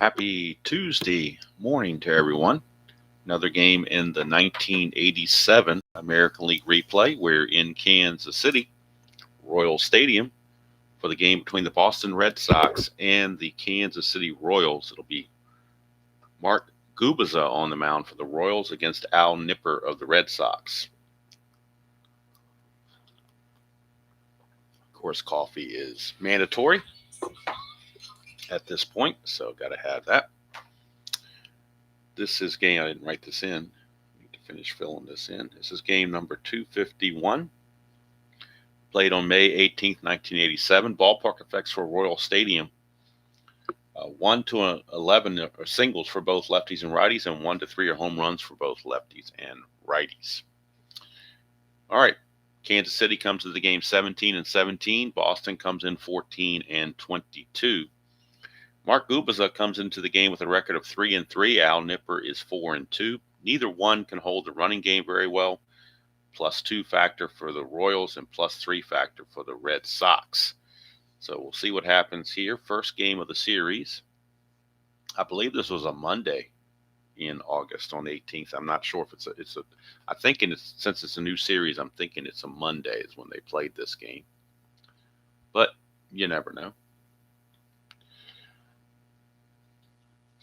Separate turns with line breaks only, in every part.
Happy Tuesday morning to everyone. Another game in the 1987 American League replay. We're in Kansas City, Royal Stadium, for the game between the Boston Red Sox and the Kansas City Royals. It'll be Mark Gubicza on the mound for the Royals against Al Nipper of the Red Sox. Of course, coffee is mandatory at this point, so got to have that. This is game, I didn't write this in. I need to finish filling this in. This is game number 251. Played on May 18th, 1987. Ballpark effects for Royal Stadium. 1 to 11 are singles for both lefties and righties, and 1 to 3 are home runs for both lefties and righties. All right. Kansas City comes to the game 17-17. Boston comes in 14-22. Mark Gubicza comes into the game with a record of 3-3. Al Nipper is 4-2. Neither one can hold the running game very well. +2 factor for the Royals and +3 factor for the Red Sox. So we'll see what happens here. First game of the series. I believe this was a Monday in August on the 18th. I'm not sure if it's a. I think since it's a new series, I'm thinking it's a Monday is when they played this game. But you never know.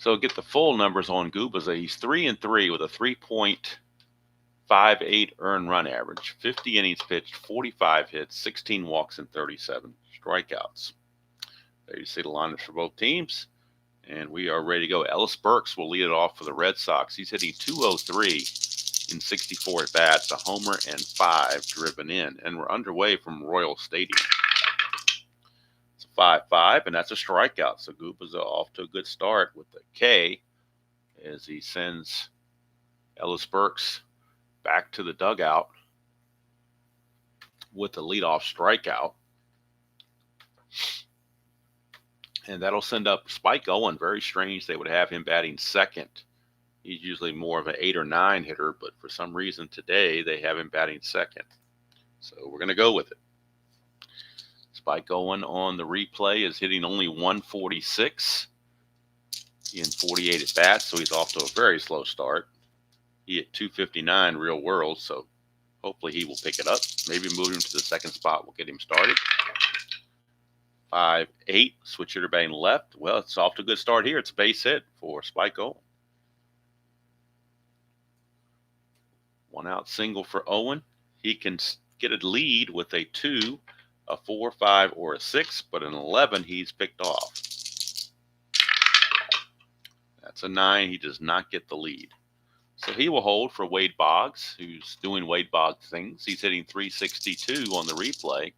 So get the full numbers on Gubicza. He's 3-3 with a 3.58 earned run average, 50 innings pitched, 45 hits, 16 walks, and 37 strikeouts. There you see the lineups for both teams. And we are ready to go. Ellis Burks will lead it off for the Red Sox. He's hitting .203 in 64 at-bats, a homer and 5 driven in. And we're underway from Royal Stadium. 5-5, and that's a strikeout. So Gubicza off to a good start with the K as he sends Ellis Burks back to the dugout with the leadoff strikeout. And that'll send up Spike Owen. Very strange they would have him batting second. He's usually more of an 8 or 9 hitter, but for some reason today they have him batting second. So we're going to go with it. Spike Owen on the replay is hitting only 146 in 48 at bats, so he's off to a very slow start. He hit 259 real world, so hopefully he will pick it up. Maybe move him to the second spot will get him started. 5-8, switch hitter batting left. Well, it's off to a good start here. It's a base hit for Spike Owen. 1 out single for Owen. He can get a lead with a 2, a 4, 5, or a 6, but an 11 he's picked off. That's a 9. He does not get the lead. So he will hold for Wade Boggs, who's doing Wade Boggs things. He's hitting .362 on the replay.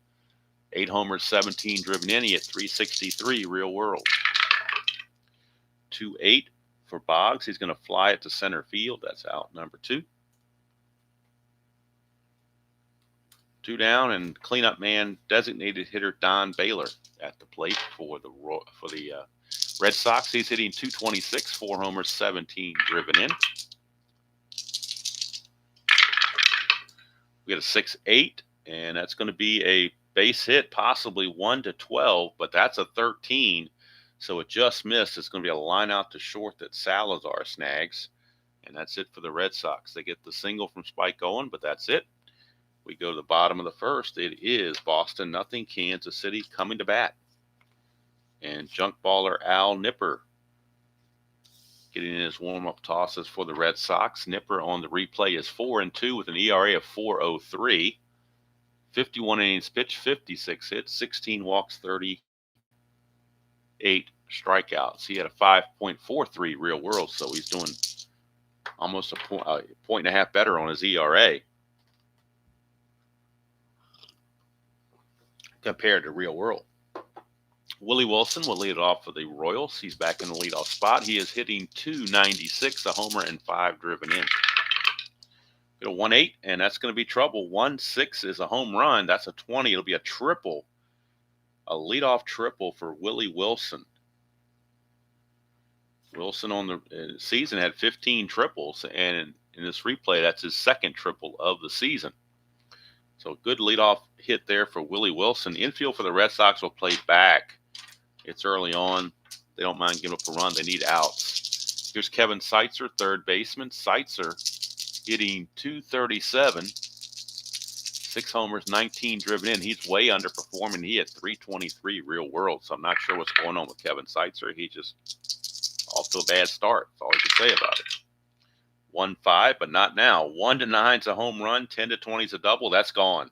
8 homers, 17 driven in. He hit .363 real world. 2-8 for Boggs. He's going to fly it to center field. That's out number 2. 2 down, and cleanup man, designated hitter Don Baylor at the plate for the Red Sox. He's hitting .226, 4 homers, 17 driven in. We got a 6-8, and that's going to be a base hit, possibly 1 to 12, but that's a 13, so it just missed. It's going to be a line out to short that Salazar snags, and that's it for the Red Sox. They get the single from Spike Owen, but that's it. We go to the bottom of the first. It is Boston 0, Kansas City coming to bat. And junk baller Al Nipper getting in his warm-up tosses for the Red Sox. Nipper on the replay is 4-2 with an ERA of 4.03. 51 innings pitched, 56 hits, 16 walks, 38 strikeouts. He had a 5.43 real world, so he's doing almost a point and a half better on his ERA compared to real world. Willie Wilson will lead it off for the Royals. He's back in the leadoff spot. He is hitting .296, a homer and 5 driven in. Get a 1-8, and that's going to be trouble. 1-6 is a home run. That's a 20. It'll be a triple, a leadoff triple for Willie Wilson. Wilson on the season had 15 triples, and in this replay, that's his second triple of the season. So good leadoff hit there for Willie Wilson. Infield for the Red Sox will play back. It's early on. They don't mind giving up a run. They need outs. Here's Kevin Seitzer, third baseman. Seitzer hitting 237. 6 homers, 19 driven in. He's way underperforming. He had 323 real world, so I'm not sure what's going on with Kevin Seitzer. He just off to a bad start. That's all you can say about it. 1-5, but not now. 1-9's a home run. 10-20's a double. That's gone.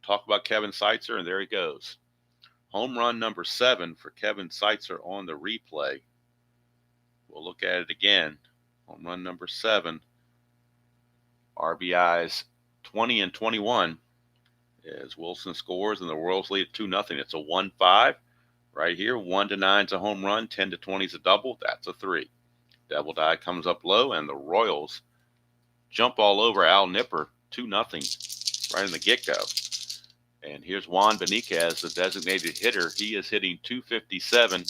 Talk about Kevin Seitzer, and there he goes. Home run number 7 for Kevin Seitzer on the replay. We'll look at it again. Home run number 7. RBIs 20 and 21 as Wilson scores, and the Royals lead 2-0. It's a 1-5 right here. 1-9's a home run. 10-20's a double. That's a 3. Devil Die comes up low, and the Royals jump all over Al Nipper 2-0 right in the get-go. And here's Juan Beniquez, the designated hitter. He is hitting 257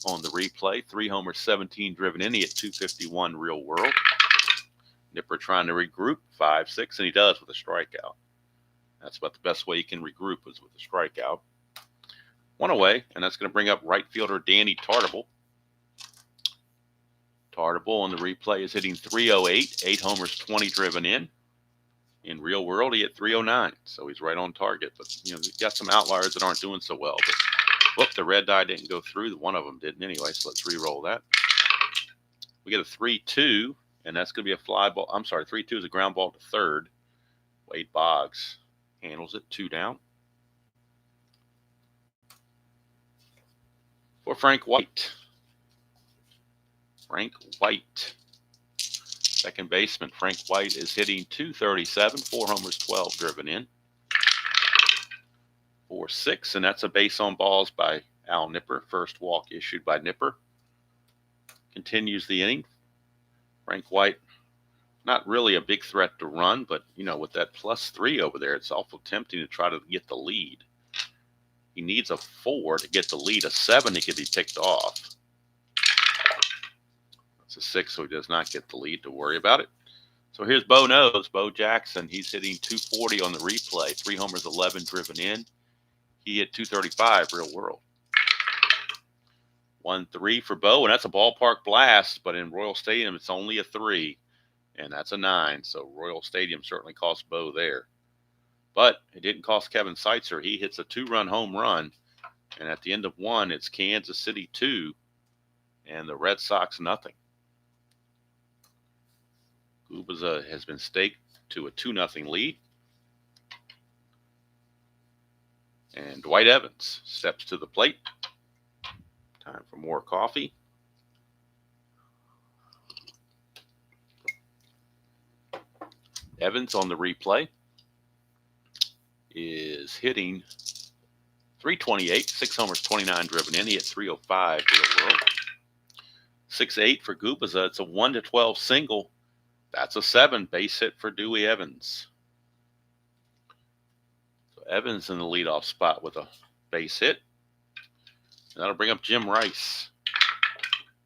on the replay. 3 homers, 17 driven in. He hit 251 real world. Nipper trying to regroup, 5-6, and he does with a strikeout. That's about the best way you can regroup is with a strikeout. 1 away, and that's going to bring up right fielder Danny Tartable. Tartable on the replay is hitting 308, 8 homers, 20 driven in. In real world, he hit 309, so he's right on target. But, we've got some outliers that aren't doing so well. But, whoop, the red die didn't go through. One of them didn't anyway, so let's re-roll that. We get a 3-2, and that's going to be a fly ball. I'm sorry, 3-2 is a ground ball to third. Wade Boggs handles it, 2 down. For Frank White. Frank White. Second baseman, Frank White is hitting 237, 4 homers, 12 driven in. 4-6, and that's a base on balls by Al Nipper. First walk issued by Nipper. Continues the inning. Frank White, not really a big threat to run, but, with that +3 over there, it's awful tempting to try to get the lead. He needs a 4 to get the lead. A 7, he could be picked off. It's a 6, so he does not get the lead to worry about it. So here's Bo Knows, Bo Jackson. He's hitting 240 on the replay. 3 homers, 11 driven in. He hit 235 real world. 1-3 for Bo, and that's a ballpark blast, but in Royal Stadium, it's only a 3, and that's a 9. So Royal Stadium certainly cost Bo there. But it didn't cost Kevin Seitzer. He hits a 2-run home run, and at the end of 1, it's Kansas City 2, and the Red Sox nothing. Gubicza has been staked to a 2-0 lead. And Dwight Evans steps to the plate. Time for more coffee. Evans on the replay is hitting 328, 6 homers, 29 driven in. He hit 305 real world. 6-8 for Gubicza. It's a 1-12 single. That's a 7 base hit for Dewey Evans. So Evans in the leadoff spot with a base hit. And that'll bring up Jim Rice.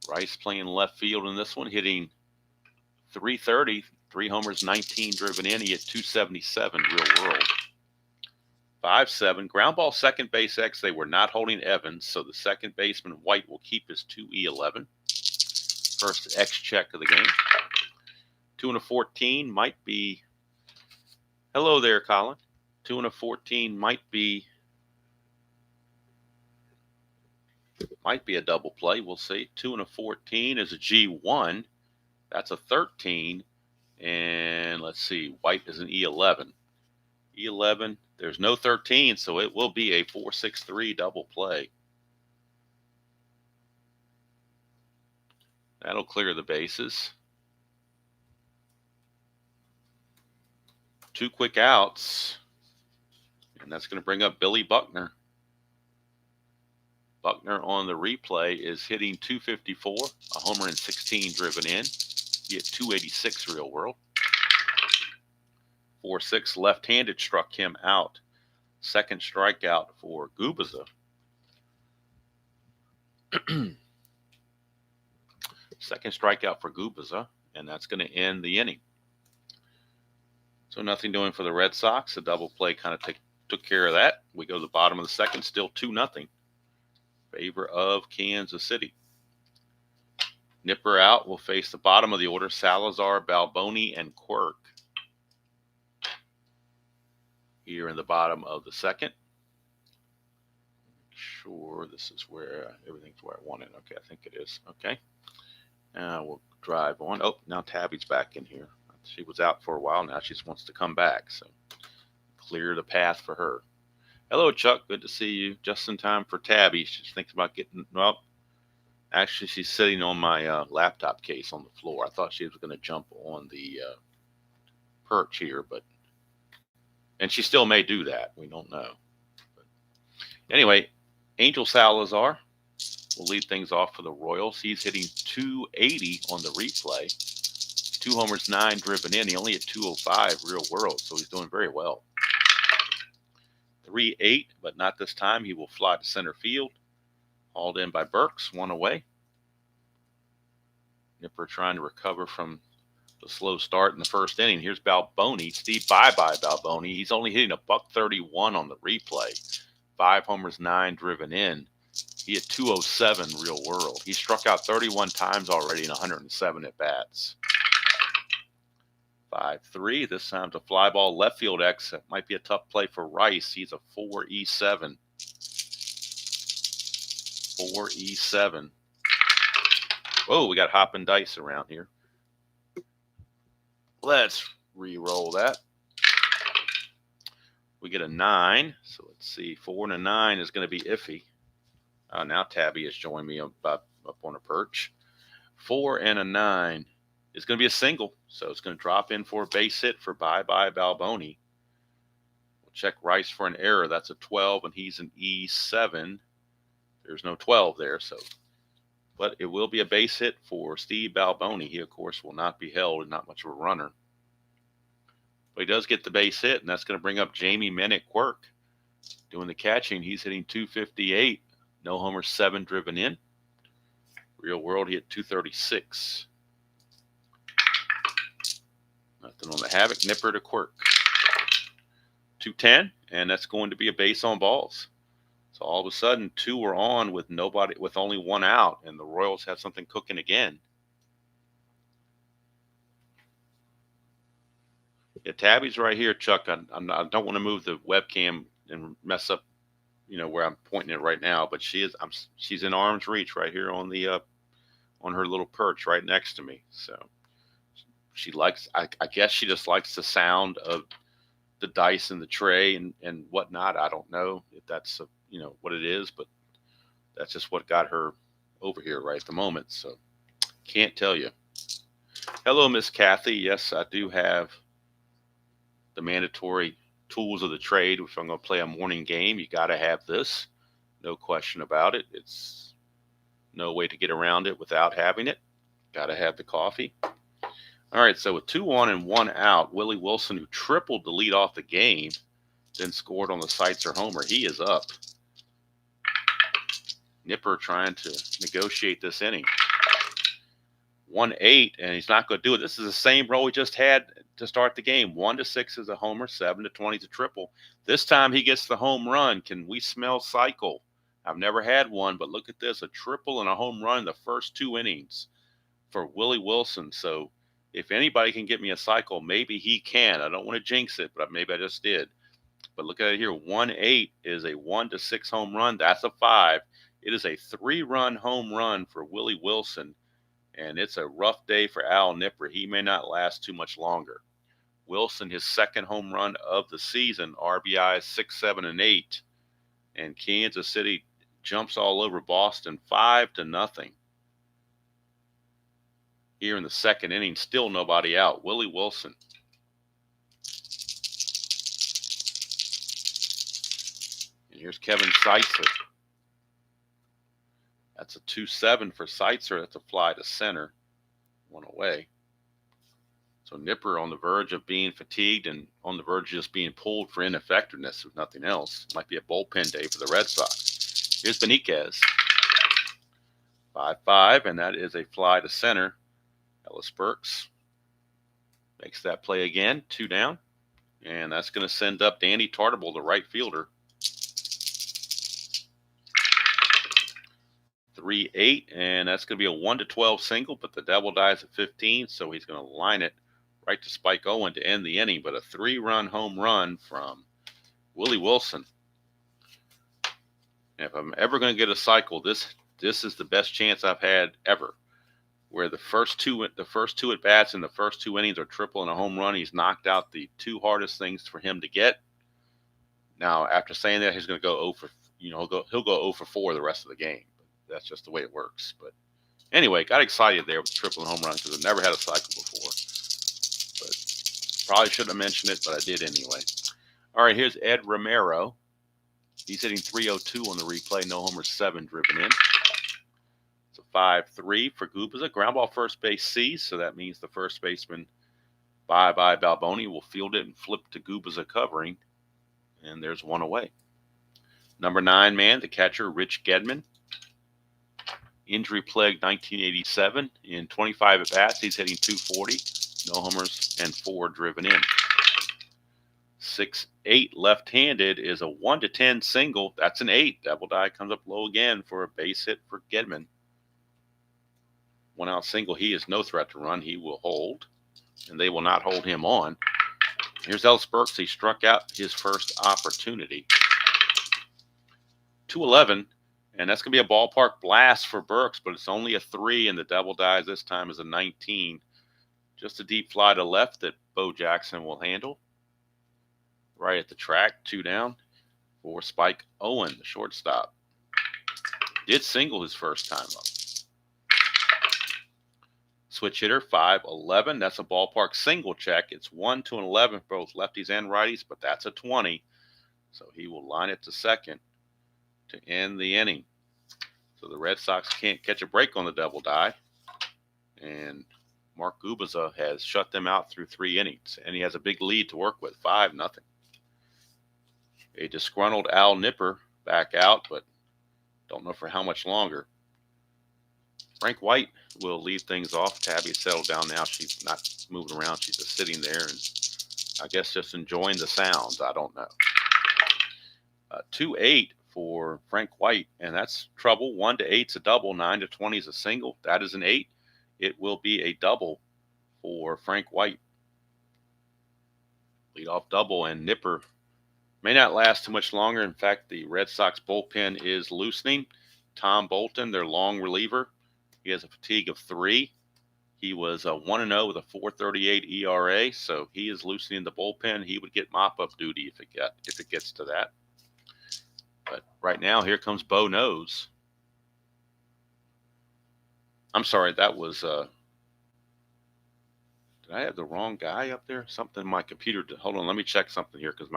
Rice playing left field in this one, hitting 330, 3 homers, 19 driven in. He hit 277 real world. 5-7. Ground ball second base X. They were not holding Evans, so the second baseman White will keep his 2E11. First X check of the game. 2-14 might be. Hello there, Colin. 2-14 might be a double play. We'll see. 2-14 is a G1. That's a 13. And let's see. White is an E11. E11. There's no 13, so it will be a 4-6-3 double play. That'll clear the bases. 2 quick outs, and that's going to bring up Billy Buckner. Buckner on the replay is hitting 254, a homer and 16 driven in. He hit 286 real world. 4-6 left-handed struck him out. Second strikeout for Gubicza. Second strikeout for Gubicza, and that's going to end the inning. So nothing doing for the Red Sox. The double play kind of took care of that. We go to the bottom of the second, still 2-0. Favor of Kansas City. Nipper out will face the bottom of the order, Salazar, Balboni, and Quirk. Here in the bottom of the second. Sure, this is where everything's where I want it. Okay, I think it is. Okay. We'll drive on. Oh, now Tabby's back in here. She was out for a while. Now she just wants to come back. So clear the path for her. Hello, Chuck. Good to see you. Just in time for Tabby. She's thinking about getting, well, actually, she's sitting on my laptop case on the floor. I thought she was going to jump on the perch here, and she still may do that. We don't know. But anyway, Angel Salazar will lead things off for the Royals. He's hitting 280 on the replay. 2 homers, 9 driven in. He only hit 205 real world, so he's doing very well. 3-8, but not this time. He will fly to center field. Hauled in by Burks, 1 away. Nipper trying to recover from the slow start in the first inning. Here's Balboni. Steve, bye-bye, Balboni. He's only hitting a .131 on the replay. 5 homers, 9 driven in. He hit 207 real world. He struck out 31 times already in 107 at-bats. 5-3. This time to fly ball left field exit. Might be a tough play for Rice. He's a 4-E7. 4-E7. Whoa, we got hopping dice around here. Let's re-roll that. We get a 9. So let's see. 4 and a 9 is going to be iffy. Now Tabby has joined me up on a perch. 4 and a 9 is going to be a single. So it's going to drop in for a base hit for bye-bye Balboni. We'll check Rice for an error. That's a 12, and he's an E7. There's no 12 there, so. But it will be a base hit for Steve Balboni. He, of course, will not be held and not much of a runner. But he does get the base hit, and that's going to bring up Jamie Minnick Quirk. Doing the catching, he's hitting 258. No homers, 7 driven in. Real world, he hit 236. Nothing on the havoc. Nipper to Quirk. 210, and that's going to be a base on balls. So all of a sudden, 2 are on with only 1 out, and the Royals have something cooking again. Yeah, Tabby's right here, Chuck. I don't want to move the webcam and mess up, where I'm pointing it right now. But she's in arm's reach right here on the on her little perch right next to me. So she likes. I guess she just likes the sound of the dice in the tray and whatnot. I don't know if that's what it is, but that's just what got her over here right at the moment. So can't tell you. Hello, Miss Kathy. Yes, I do have the mandatory tools of the trade. If I'm going to play a morning game, you got to have this. No question about it. It's no way to get around it without having it. Got to have the coffee. All right, so with 2 on and 1 out, Willie Wilson, who tripled the lead off the game, then scored on the Seitzer homer. He is up. Nipper trying to negotiate this inning. 1-8, and he's not going to do it. This is the same roll he just had to start the game. 1-6 is a homer, 7-20 is a triple. This time he gets the home run. Can we smell cycle? I've never had one, but look at this. A triple and a home run in the first 2 innings for Willie Wilson. So if anybody can get me a cycle, maybe he can. I don't want to jinx it, but maybe I just did. But look at it here. 1-8 is a 1-6 home run. That's a 5. It is a 3-run home run for Willie Wilson. And it's a rough day for Al Nipper. He may not last too much longer. Wilson, his second home run of the season, RBIs 6, 7, and 8. And Kansas City jumps all over Boston 5-0. Here in the second inning, still nobody out. Willie Wilson. And here's Kevin Seitzer. That's a 2-7 for Seitzer. That's a fly to center. 1 away. So Nipper on the verge of being fatigued and on the verge of just being pulled for ineffectiveness, if nothing else. Might be a bullpen day for the Red Sox. Here's Benitez. 5-5, and that is a fly to center. Ellis Burks makes that play again. 2 down. And that's going to send up Danny Tartable, the right fielder. 3-8, and that's going to be a 1-12 single, but the double dies at 15, so he's going to line it right to Spike Owen to end the inning. But a 3-run home run from Willie Wilson. And if I'm ever going to get a cycle, this is the best chance I've had ever, where the first two at bats in the first 2 innings are triple and a home run. He's knocked out the 2 hardest things for him to get. Now, after saying that, he's going to go 0 for, he'll go 0 for 4 the rest of the game. That's just the way it works. But anyway, got excited there with the triple and home run because I've never had a cycle before. But probably shouldn't have mentioned it, but I did anyway. All right, here's Ed Romero. He's hitting .302 on the replay. No homers, 7 driven in. It's a 5-3 for Gubicza. Ground ball first base C, so that means the first baseman, bye-bye Balboni, will field it and flip to Gubicza covering. And there's one away. Number 9 man, the catcher, Rich Gedman. Injury-plagued 1987. In 25 at-bats, he's hitting .240. No homers and 4 driven in. 6-8 left-handed is a 1-10 single. That's an 8. Double die comes up low again for a base hit for Gedman. 1-out single. He is no threat to run. He will hold, and they will not hold him on. Here's Ellis Burks. He struck out his first opportunity. 2-11, and that's going to be a ballpark blast for Burks, but it's only a 3, and the double dies this time is a 19. Just a deep fly to left that Bo Jackson will handle. Right at the track, 2 down for Spike Owen, the shortstop. Did single his first time up. Switch hitter, 5-11. That's a ballpark single check. It's 1 to an 11 for both lefties and righties, but that's a 20. So he will line it to second to end the inning. So the Red Sox can't catch a break on the double die. And Mark Gubicza has shut them out through 3 innings. And he has a big lead to work with, 5-0. A disgruntled Al Nipper back out, but don't know for how much longer. Frank White will lead things off. Tabby settled down now. She's not moving around. She's just sitting there and I guess just enjoying the sounds. I don't know. 2-8 for Frank White, and that's trouble. 1 to 8's a double. 9 to 20 is a single. That is an 8. It will be a double for Frank White. Leadoff double, and Nipper may not last too much longer. In fact, the Red Sox bullpen is loosening. Tom Bolton, their long reliever, he has a fatigue of 3. He was 1-0 with a 4.38 ERA, so he is loosening the bullpen. He would get mop-up duty if it gets to that. But right now, here comes Bo Nose. I'm sorry, that was did I have the wrong guy up there? Something in my computer. Hold on, let me check something here because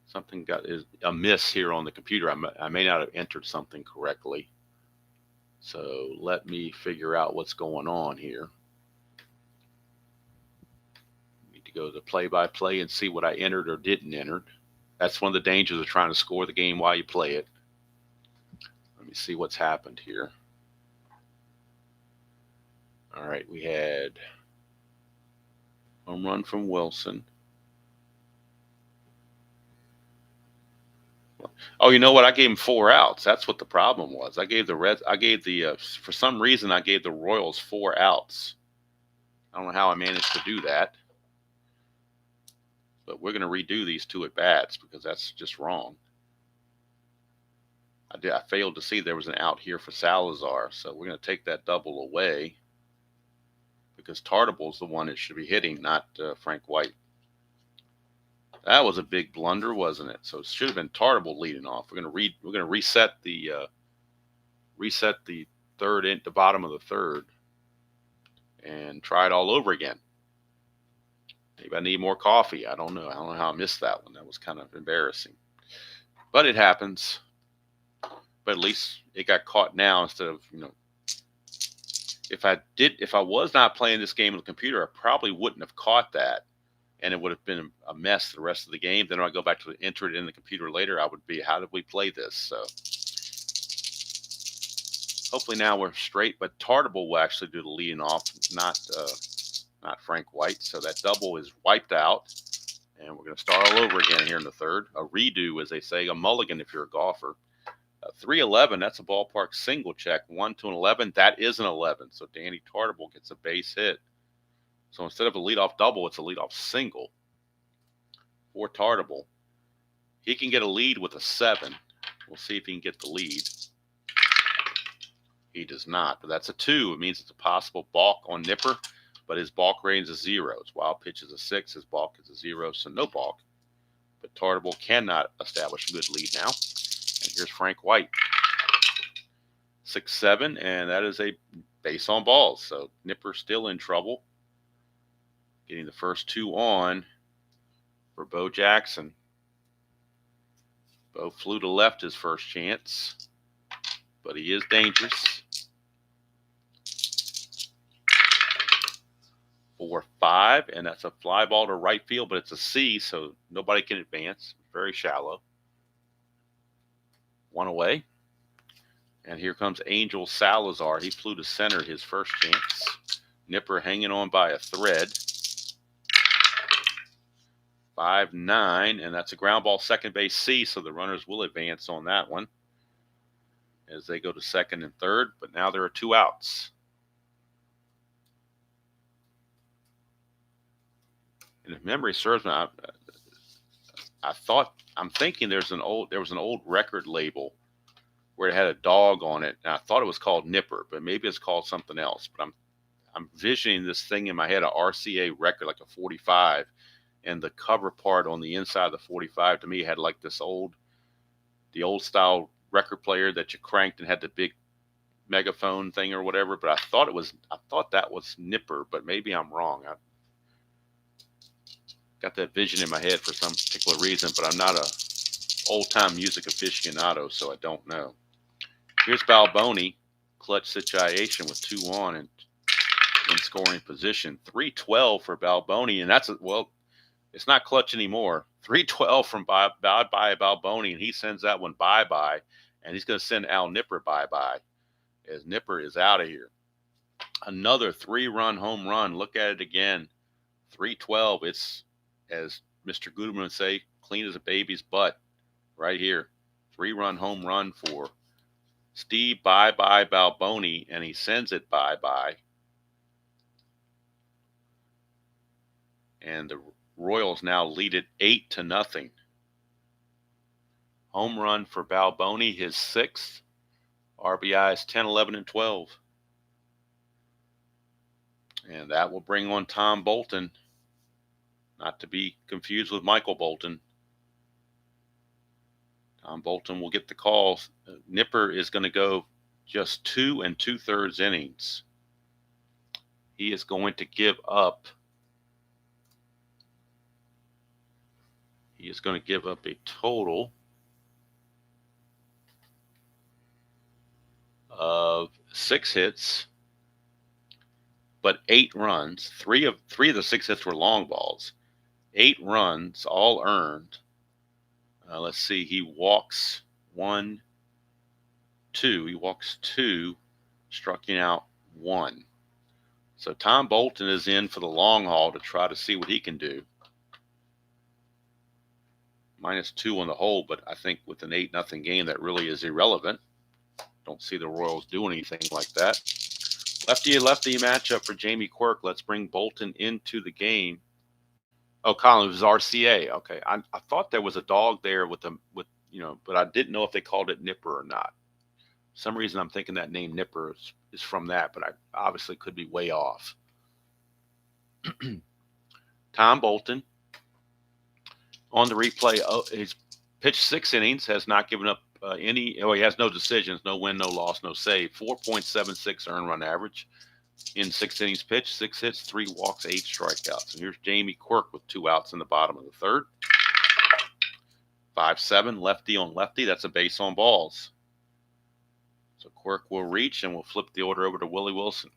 something is amiss here on the computer. I may not have entered something correctly. So let me figure out what's going on here. Need to go to play-by-play and see what I entered or didn't enter. That's one of the dangers of trying to score the game while you play it. Let me see what's happened here. All right, we had home run from Wilson. Oh, you know what? I gave him 4 outs. That's what the problem was. For some reason, I gave the Royals 4 outs. I don't know how I managed to do that. But we're going to redo these 2 at bats because that's just wrong. I failed to see there was an out here for Salazar. So we're going to take that double away because Tartable's the one that should be hitting, not Frank White. That was a big blunder, wasn't it? So it should have been Tartable leading off. We're going to reset the third in the bottom of the third and try it all over again. Maybe I need more coffee. I don't know. I don't know how I missed that one. That was kind of embarrassing. But it happens. But at least it got caught now instead of, if I was not playing this game on the computer, I probably wouldn't have caught that. And it would have been a mess the rest of the game. Then when I go back to enter it in the computer later, I would be, how did we play this? So hopefully now we're straight. But Tartable will actually do the leading off, not Frank White. So that double is wiped out. And we're going to start all over again here in the third. A redo, as they say, a mulligan if you're a golfer. 311, that's a ballpark single check. 1 to an 11, that is an 11. So Danny Tartable gets a base hit. So instead of a leadoff double, it's a leadoff single for Tartable. He can get a lead with a 7. We'll see if he can get the lead. He does not, but that's a 2. It means it's a possible balk on Nipper, but his balk rating is 0. His wild pitch is a 6. His balk is a 0, so no balk. But Tartable cannot establish a good lead now. And here's Frank White. 6-7, and that is a base on balls. So Nipper still in trouble. Getting the first 2 on for Bo Jackson. Bo flew to left his first chance, but he is dangerous. 4-5, and that's a fly ball to right field, but it's a C, so nobody can advance. Very shallow. 1 away. And here comes Angel Salazar. He flew to center his first chance. Nipper hanging on by a thread. 5-9, and that's a ground ball second base C, so the runners will advance on that one as they go to second and third, but now there are 2 outs. And if memory serves me, I'm thinking there was an old record label where it had a dog on it, and I thought it was called Nipper, but maybe it's called something else. But I'm visioning this thing in my head, a RCA record, like a 45, and the cover part on the inside of the 45 to me had like the old style record player that you cranked and had the big megaphone thing or whatever. But I thought that was Nipper, but maybe I'm wrong. I got that vision in my head for some particular reason, but I'm not a old-time music aficionado, so I don't know. Here's Balboni, clutch situation with 2 on and in scoring position. 3-12 for Balboni, and it's not clutch anymore. 3-12 from Balboni, and he sends that one bye-bye, and he's going to send Al Nipper bye-bye as Nipper is out of here. Another 3-run home run. Look at it again. 3-12. It's, as Mr. Goodman would say, clean as a baby's butt right here. 3-run home run for Steve bye-bye Balboni, and he sends it bye-bye. And the Royals now lead it 8-0. Home run for Balboni, his 6th. RBIs 10, 11, and 12. And that will bring on Tom Bolton, not to be confused with Michael Bolton. Tom Bolton will get the call. Nipper is going to go just 2 2/3 innings. He is going to give up. He is going to give up a total of 6 hits, but 8 runs. Three of the 6 hits were long balls. 8 runs, all earned. Let's see. He walks 1, 2. He walks 2, striking out 1. So Tom Bolton is in for the long haul to try to see what he can do. -2 on the whole, but I think with an 8-0 game, that really is irrelevant. Don't see the Royals doing anything like that. Lefty matchup for Jamie Quirk. Let's bring Bolton into the game. Oh, Colin, it was RCA. Okay, I thought there was a dog there but I didn't know if they called it Nipper or not. For some reason I'm thinking that name Nipper is from that, but I obviously could be way off. Tom Bolton on the replay. He's pitched 6 innings, has not given up he has no decisions, no win, no loss, no save. 4.76 earned run average in 6 innings pitched, 6 hits, 3 walks, 8 strikeouts. And here's Jamie Quirk with 2 outs in the bottom of the third. 5-7, lefty on lefty. That's a base on balls. So Quirk will reach, and we'll flip the order over to Willie Wilson.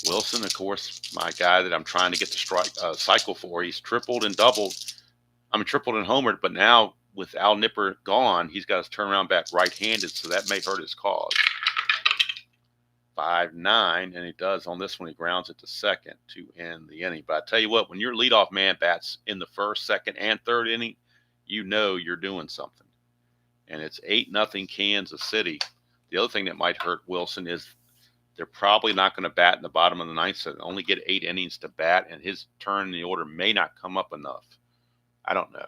Wilson, of course, my guy that I'm trying to get the cycle for. He's tripled and doubled. Tripled and homered, but now with Al Nipper gone, he's got his turnaround bat right-handed, so that may hurt his cause. 5-9, and he does on this one. He grounds it to second to end the inning. But I tell you what, when your leadoff man bats in the first, second, and third inning, you know you're doing something. And it's 8-0 Kansas City. The other thing that might hurt Wilson is they're probably not going to bat in the bottom of the ninth, so they only get 8 innings to bat, and his turn in the order may not come up enough. I don't know.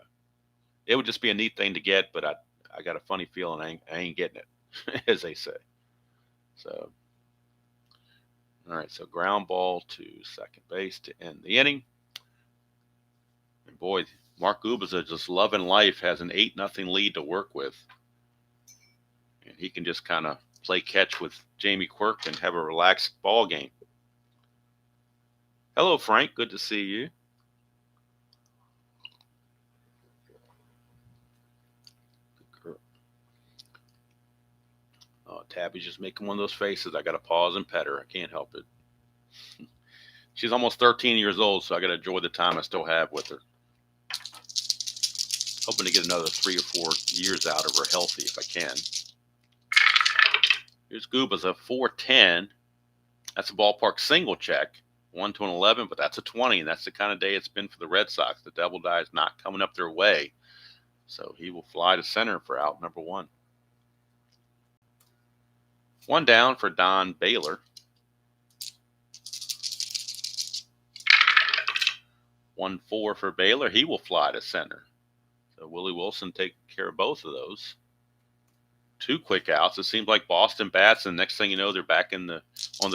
It would just be a neat thing to get, but I got a funny feeling I ain't getting it, as they say. So, all right, so ground ball to second base to end the inning. And boy, Mark Gubicza, just loving life, has an 8-0 lead to work with. And he can just kind of play catch with Jamie Quirk and have a relaxed ball game. Hello, Frank. Good to see you. Oh, Tabby's just making one of those faces. I got to pause and pet her. I can't help it. She's almost 13 years old, so I got to enjoy the time I still have with her. Hoping to get another 3 or 4 years out of her healthy if I can. Here's Gubicza, 4-10. That's a ballpark single check. 1 to an 11, but that's a 20, and that's the kind of day it's been for the Red Sox. The Devil Die is not coming up their way, so he will fly to center for out number 1. 1 down for Don Baylor. 1-4 for Baylor. He will fly to center. So Willie Wilson taking care of both of those. 2 quick outs. It seems like Boston bats, and next thing you know, they're back on the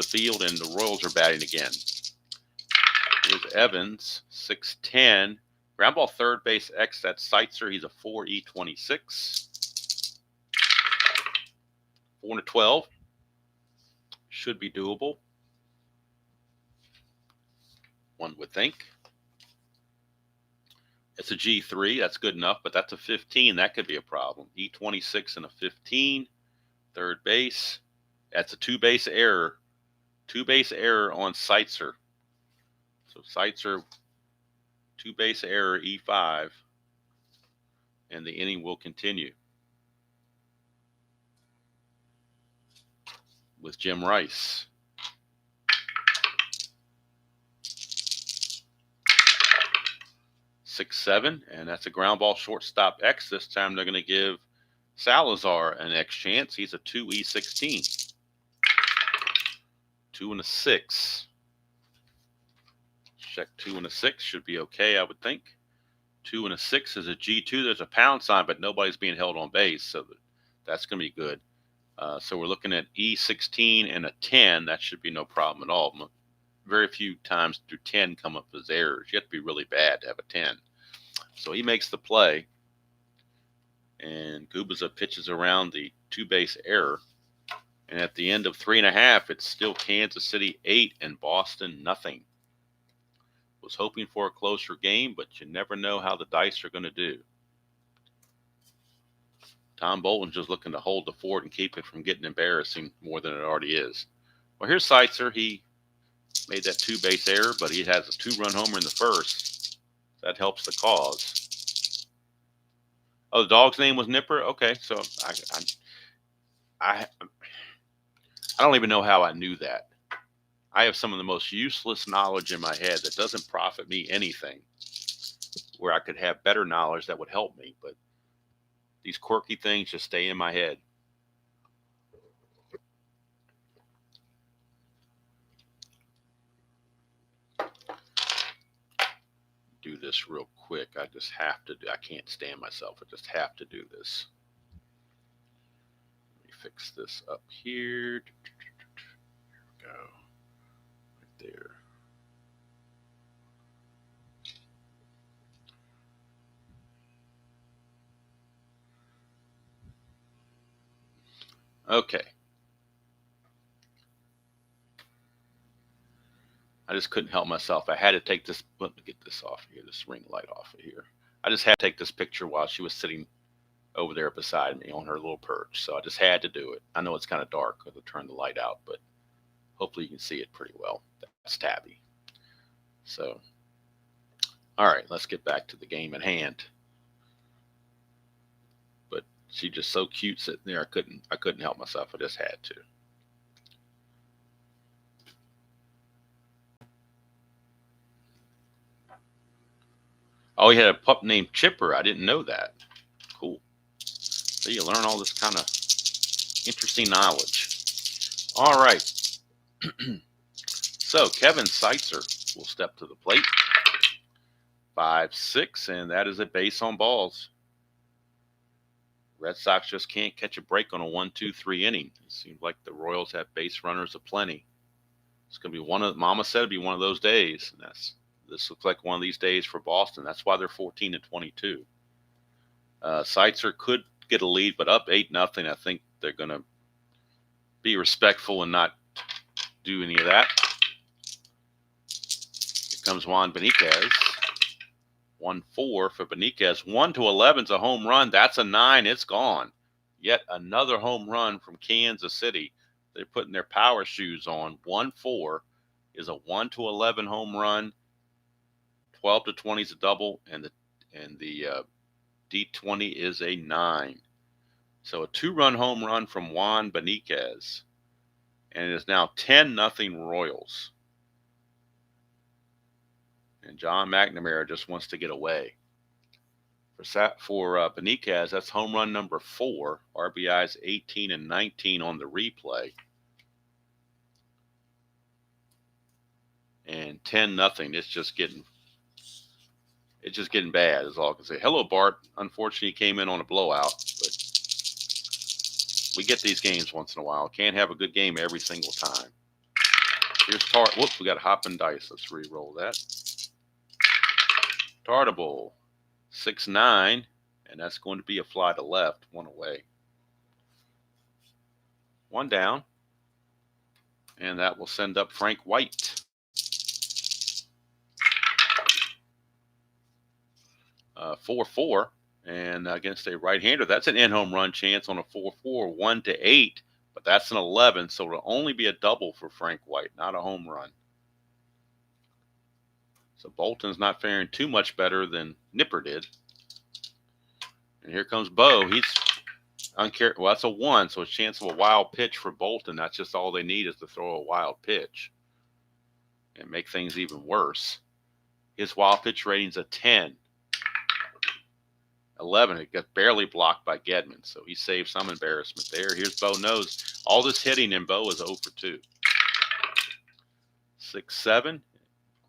field, and the Royals are batting again. Here's Evans, 6-10. Ground ball third base X. That's Seitzer. He's a 4.26. 4-12. Should be doable, one would think. It's a G3. That's good enough, but that's a 15. That could be a problem. E26 and a 15. Third base. That's a 2-base error. 2-base error on Seitzer. So Seitzer, 2-base error, E5. And the inning will continue with Jim Rice. 6-7, and that's a ground ball shortstop X. This time they're going to give Salazar an X chance. He's a 2E16. 2 and a 6. Check 2 and a 6 should be okay, I would think. 2 and a 6 is a G2. There's a pound sign, but nobody's being held on base, so that's going to be good. So we're looking at E16 and a 10. That should be no problem at all. Very few times do 10 come up as errors. You have to be really bad to have a 10. So he makes the play, and Gubicza pitches around the 2-base error. And at the end of 3.5, it's still Kansas City 8 and Boston nothing. Was hoping for a closer game, but you never know how the dice are going to do. Tom Bolton's just looking to hold the fort and keep it from getting embarrassing more than it already is. Well, here's Seitzer. He made that 2-base error, but he has a 2-run homer in the first. That helps the cause. Oh, the dog's name was Nipper? Okay, so I don't even know how I knew that. I have some of the most useless knowledge in my head that doesn't profit me anything, where I could have better knowledge that would help me, but these quirky things just stay in my head. Do this real quick. I just have to do. I can't stand myself. I just have to do this. Let me fix this up here. There we go. Right there. Okay. I just couldn't help myself. I had to take this. Let me get this off here. This ring light off of here. I just had to take this picture while she was sitting over there beside me on her little perch. So I just had to do it. I know it's kind of dark because I turned the light out, but hopefully you can see it pretty well. That's Tabby. So, all right, let's get back to the game at hand. But she's just so cute sitting there. I couldn't help myself. I just had to. Oh, he had a pup named Chipper. I didn't know that. Cool. So you learn all this kind of interesting knowledge. All right. So Kevin Seitzer will step to the plate. 5-6, and that is a base on balls. Red Sox just can't catch a break on a 1-2-3 inning. It seems like the Royals have base runners aplenty. It's going to be one of, Mama said it'd be one of those days. And this looks like one of these days for Boston. That's why they're 14-22. Seitzer could get a lead, but up 8-0. I think they're going to be respectful and not do any of that. Here comes Juan Benitez. 1-4 for Benitez. 1-11 is a home run. That's a 9. It's gone. Yet another home run from Kansas City. They're putting their power shoes on. 1-4 is a 1-11 home run. 12-20 is a double, and the D20 is a 9. So a 2-run home run from Juan Benitez, and it is now 10-0 Royals. And John McNamara just wants to get away. For Benitez, that's home run number 4. RBIs 18 and 19 on the replay. And 10-0. It's just getting bad, is all I can say. Hello, Bart. Unfortunately, he came in on a blowout, but we get these games once in a while. Can't have a good game every single time. Here's Whoops, we got a hop and dice. Let's re-roll that. Tartable, 6-9, and that's going to be a fly to left, 1 away. 1 down, and that will send up Frank White. 4-4, and against a right-hander, that's an in-home run chance on a 4-4, 1-8, but that's an 11, so it'll only be a double for Frank White, not a home run. So Bolton's not faring too much better than Nipper did. And here comes Bo. He's well, that's a 1, so a chance of a wild pitch for Bolton. That's just all they need is to throw a wild pitch and make things even worse. His wild pitch rating's a 10. 11, it got barely blocked by Gedman, so he saved some embarrassment there. Here's Bo Nose. All this hitting, and Bo is 0 for 2. 6-7.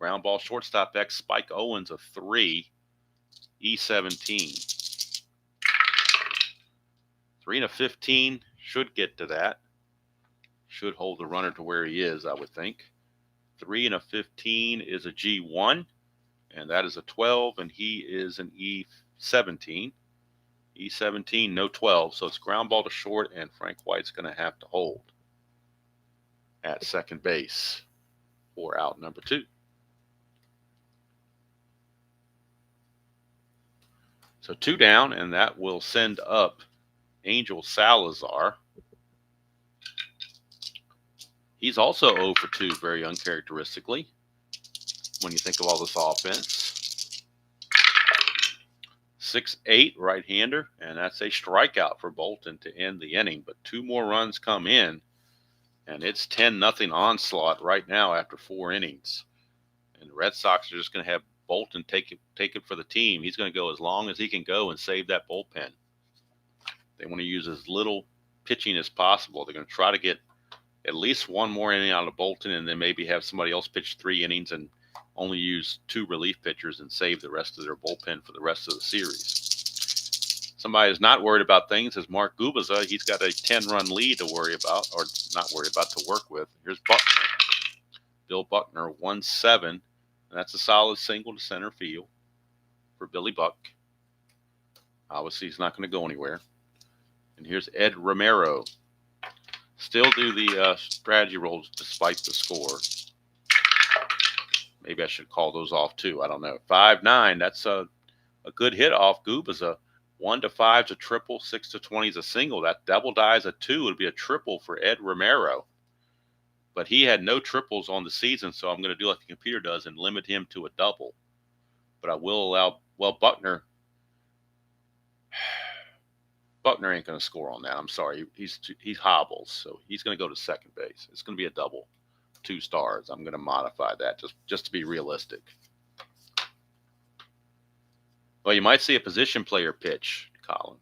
Ground ball shortstop X. Spike Owens a 3. E17. 3-15 should get to that. Should hold the runner to where he is, I would think. 3-15 is a G1, and that is a 12, and he is an E17. E17, no 12, so it's ground ball to short, and Frank White's going to have to hold at second base for out number 2. So 2 down, and that will send up Angel Salazar. He's also 0 for 2, very uncharacteristically, when you think of all this offense. 6-8, right-hander, and that's a strikeout for Bolton to end the inning. But 2 more runs come in, and it's 10-0 onslaught right now after 4 innings. And the Red Sox are just going to have Bolton take it for the team. He's going to go as long as he can go and save that bullpen. They want to use as little pitching as possible. They're going to try to get at least 1 more inning out of Bolton, and then maybe have somebody else pitch 3 innings and only use 2 relief pitchers and save the rest of their bullpen for the rest of the series. Somebody who's not worried about things is Mark Gubicza. He's got a 10-run lead to worry about, or not worry about, to work with. Here's Buckner. Bill Buckner, 1-7. And that's a solid single to center field for Billy Buck. Obviously, he's not going to go anywhere. And here's Ed Romero. Still do the strategy rolls despite the score. Maybe I should call those off too. I don't know. 5-9. That's a good hit off Gubicza. 1-5 is a triple. 6-20 is a single. That double dies a 2 would be a triple for Ed Romero. But he had no triples on the season, so I'm going to do like the computer does and limit him to a double. But I will allow, well, Buckner ain't going to score on that. I'm sorry. He hobbles, so he's going to go to second base. It's going to be a double. 2 stars. I'm going to modify that just to be realistic. Well, you might see a position player pitch, Colin.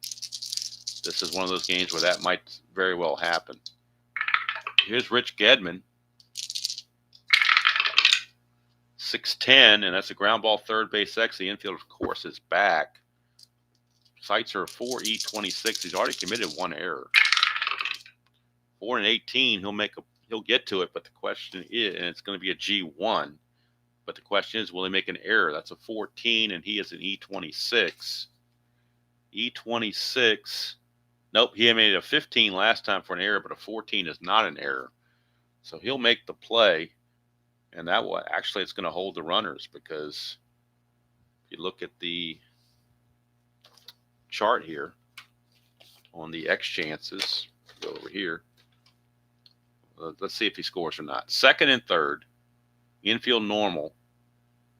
This is one of those games where that might very well happen. Here's Rich Gedman. 6'10", and that's a ground ball third base X. The infield, of course, is back. Sights are 4.26. He's already committed one error. 4-18. He'll get to it, but the question is, and it's going to be a G1. But the question is, will he make an error? That's a 14, and he is an E26. E26. Nope, he made a 15 last time for an error, but a 14 is not an error. So he'll make the play, and that will actually it's going to hold the runners, because if you look at the chart here on the X chances, go over here. Let's see if he scores or not. Second and third, infield normal.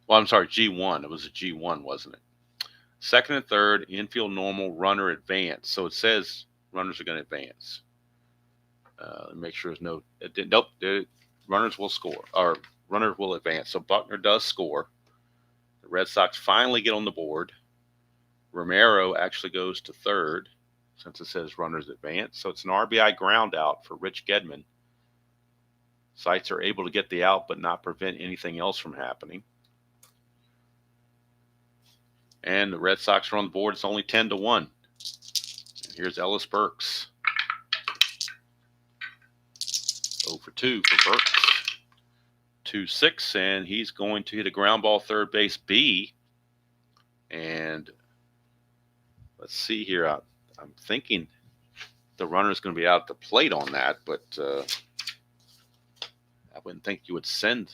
Well, I'm sorry, G1. It was a G1, wasn't it? Second and third, infield normal, runner advance. So it says runners are going to advance. Make sure there's no. Nope, runners will score, or runners will advance. So Buckner does score. The Red Sox finally get on the board. Romero actually goes to third, since it says runners advance. So it's an RBI ground out for Rich Gedman. Sights are able to get the out, but not prevent anything else from happening. And the Red Sox are on the board. It's only 10-1. And here's Ellis Burks. 0 for 2 for Burks. 2-6, and he's going to hit a ground ball third base B. And let's see here. I'm thinking the runner is going to be out at the plate on that, but I wouldn't think you would send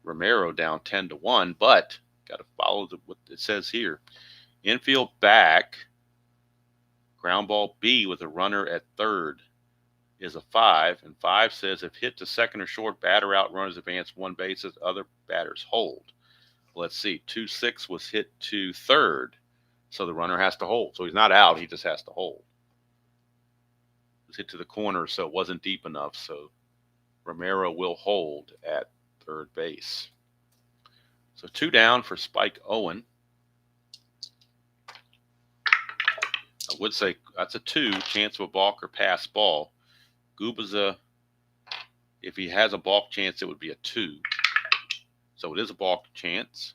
Romero down 10-1, but got to follow what it says here. Infield back, ground ball B with a runner at third is a 5, and 5 says if hit to second or short, batter out, runners advance one bases, other batters hold. Let's see, 2-6 was hit to third, so the runner has to hold. So he's not out, he just has to hold. It was hit to the corner, so it wasn't deep enough, so Romero will hold at third base. So 2 down for Spike Owen. I would say that's a 2, chance of a balk or pass ball. Gubicza, if he has a balk chance, it would be a 2. So it is a balk chance.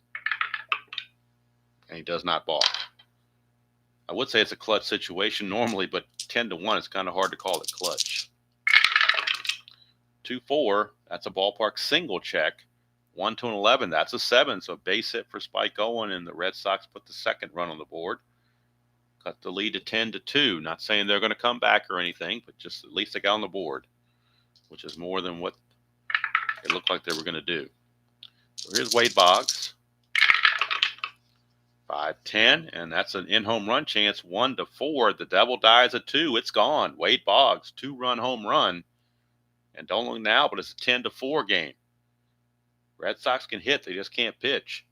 And he does not balk. I would say it's a clutch situation normally, but 10-1, it's kind of hard to call it clutch. 2-4, that's a ballpark single check. 1-11, that's a 7. So base hit for Spike Owen, and the Red Sox put the second run on the board. Cut the lead to 10-2. Not saying they're going to come back or anything, but just at least they got on the board, which is more than what it looked like they were going to do. So here's Wade Boggs. 5-10, and that's an in-home run chance. 1-4. The Devil dies at 2. It's gone. Wade Boggs, 2-run home run. And don't look now, but it's a 10-4 game. Red Sox can hit. They just can't pitch.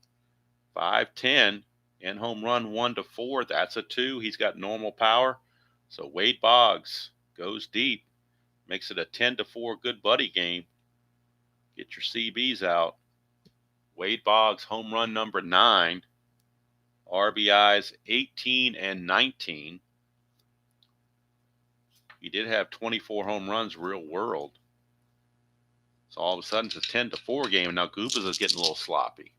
5-10. In home run 1-4. That's a 2. He's got normal power. So Wade Boggs goes deep. Makes it a 10-4 good buddy game. Get your CBs out. Wade Boggs home run number 9. RBIs 18 and 19. He did have 24 home runs real world. So all of a sudden it's a 10-4 game. Now Gubicza is getting a little sloppy.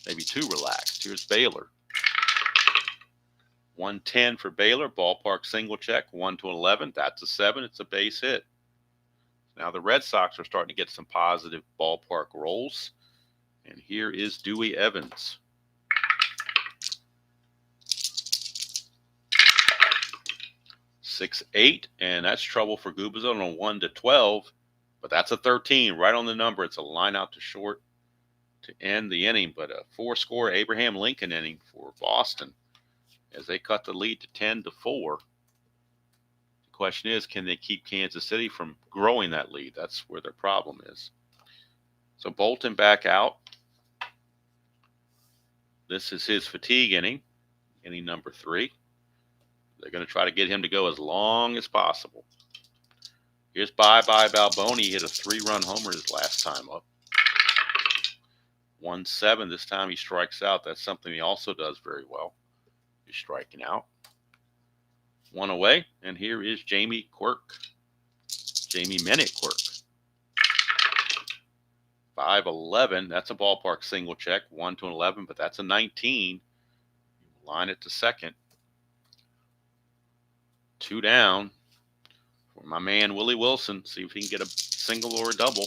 Maybe too relaxed. Here's Baylor. 1-10 for Baylor. Ballpark single check. 1-11. That's a 7. It's a base hit. Now the Red Sox are starting to get some positive ballpark rolls. And here is Dewey Evans. .68, and that's trouble for Gubicza on a 1-12. But that's a 13, right on the number. It's a line out to short to end the inning, but a 4-score Abraham Lincoln inning for Boston as they cut the lead to 10-4. The question is, can they keep Kansas City from growing that lead? That's where their problem is. So Bolton back out. This is his fatigue inning number 3. They're going to try to get him to go as long as possible. Here's Bye-Bye Balboni. He hit a 3-run homer his last time up. 1-7. This time he strikes out. That's something he also does very well. He's striking out. 1 away, and here is Jamie Minnick Quirk. 5-11. That's a ballpark single check. 1 to 11, but that's a 19. Line it to second. 2 down for my man Willie Wilson. See if he can get a single or a double.